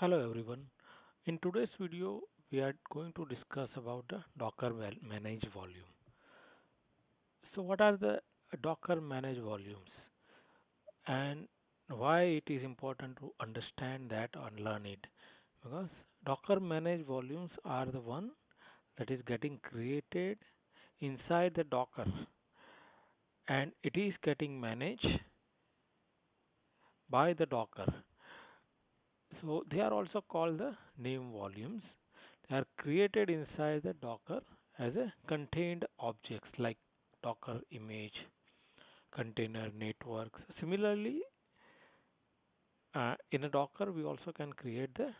Hello everyone. In today's video, we are going to discuss about the Docker managed volume. So what are the Docker managed volumes and why it is important to understand that and learn it? Because Docker managed volumes are the one that is getting created inside the Docker and it is getting managed by the Docker. So they are also called the name volumes. They are created inside the Docker as a contained objects like Docker image, container, networks. Similarly, in a Docker, we also can create the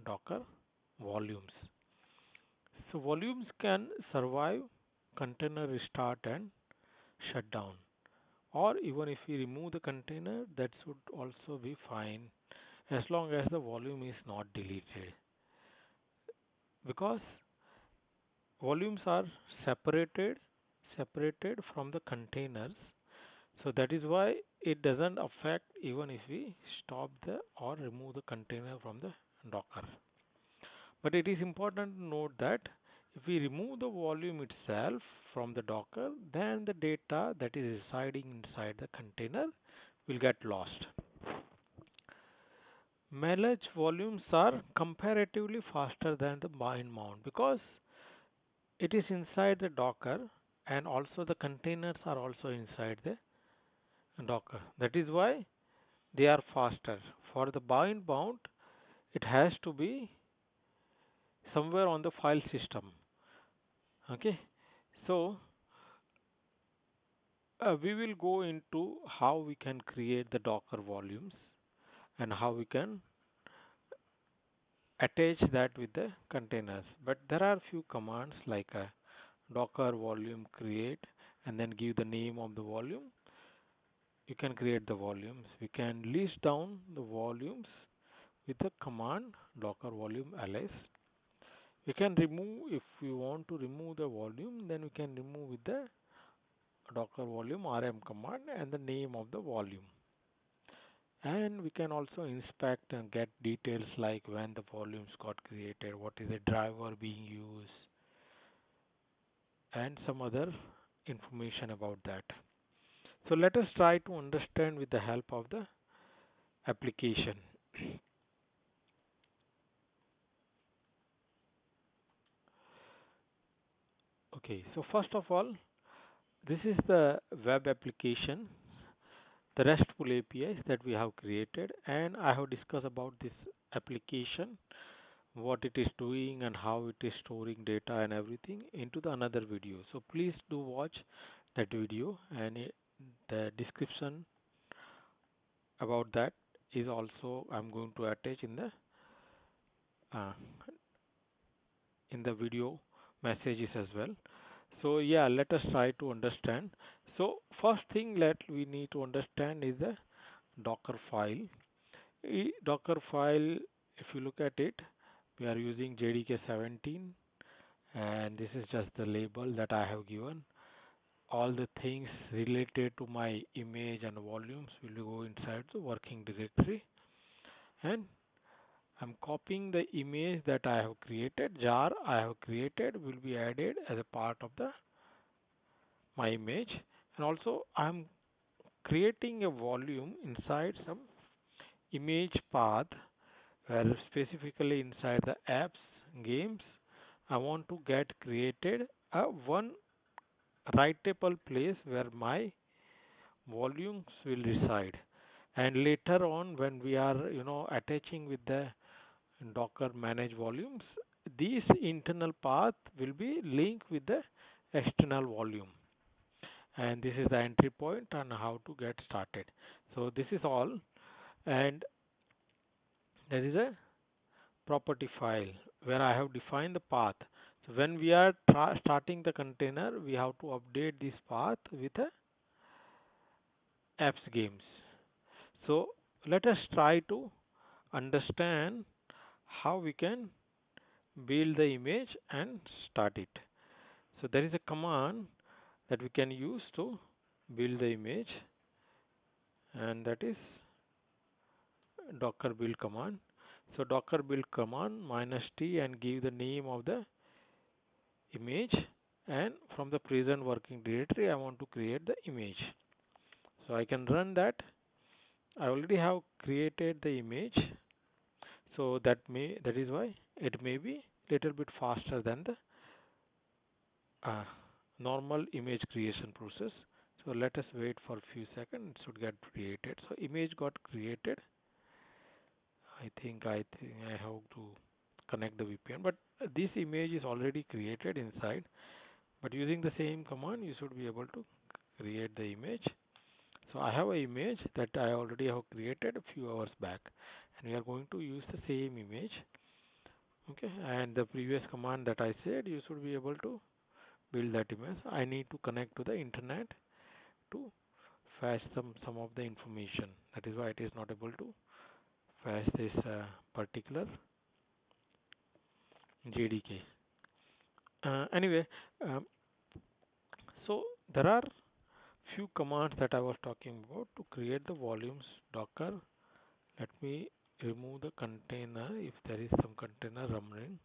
Docker volumes. So volumes can survive container restart and shutdown. Or even if we remove the container, that should also be fine as long as the volume is not deleted. Because volumes are separated from the containers, so that is why it doesn't affect even if we stop the or remove the container from the Docker. But it is important to note that if we remove the volume itself from the Docker, then the data that is residing inside the container will get lost. Managed volumes are comparatively faster than the bind mount because it is inside the Docker and also the containers are also inside the Docker. That is why they are faster. For the bind mount, it has to be somewhere on the file system. Okay, so we will go into how we can create the Docker volumes and how we can attach that with the containers. But there are few commands like a Docker volume create and then give the name of the volume. You can create the volumes. We can list down the volumes with the command docker volume ls. We can remove if we want to remove the volume, then we can remove with the docker volume rm command and the name of the volume. And we can also inspect and get details like when the volumes got created, what is the driver being used, and some other information about that. So let us try to understand with the help of the application. Okay, so first of all, this is the web application, the RESTful APIs that we have created, and I have discussed about this application, what it is doing and how it is storing data and everything into the another video. So please do watch that video, and the description about that is also I'm going to attach uh, in the video messages as well. So yeah, let us try to understand. So first thing that we need to understand is the Docker file. Docker file, if you look at it, we are using JDK 17 and this is just the label that I have given. All the things related to my image and volumes will go inside the working directory, and I'm copying the image that I have created, jar I have created will be added as a part of the my image, and also I'm creating a volume inside some image path where specifically inside the apps games I want to get created a one writable place where my volumes will reside, and later on when we are attaching with the Docker manage volumes, these internal path will be linked with the external volume, and this is the entry point on how to get started. So this is all, and there is a property file where I have defined the path. So when we are starting the container, we have to update this path with a apps games. So let us try to understand how we can build the image and start it. So there is a command that we can use to build the image, and that is docker build command. So docker build command -t and give the name of the image, and from the present working directory I want to create the image. So I can run that. I already have created the image, so that is why it may be little bit faster than the uh, normal image creation process. So let us wait for a few seconds. It should get created. So image got created. I think I have to connect the VPN, but this image is already created inside. But using the same command, you should be able to create the image. So I have an image that I already have created a few hours back, and we are going to use the same image. Okay, and the previous command that I said, you should be able to build that image. I need to connect to the internet to fetch some of the information. That is why it is not able to fetch this particular JDK. Anyway, um, so there are few commands that I was talking about to create the volumes Docker. Let me remove the container if there is some container running.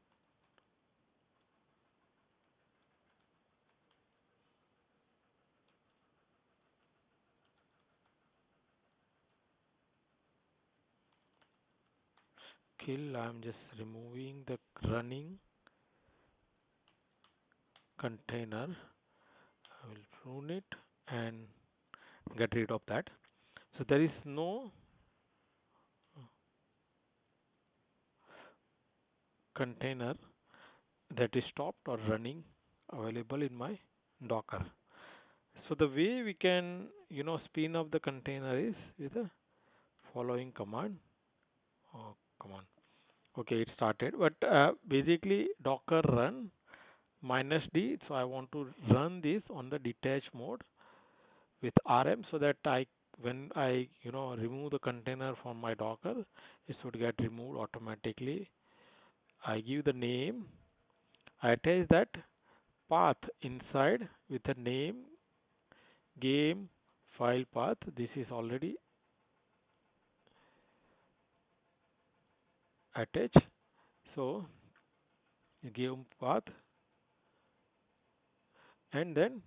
Kill, I am just removing the running container. I will prune it and get rid of that. So there is no container that is stopped or running available in my Docker. So the way we can, spin up the container is with the following command. Oh, command. Okay, it started. But basically, Docker run -d. So I want to run this on the detached mode with RM, so that when I, remove the container from my Docker, it should get removed automatically. I give the name. I attach that path inside with the name, game, file path. This is already attached. So game path, and then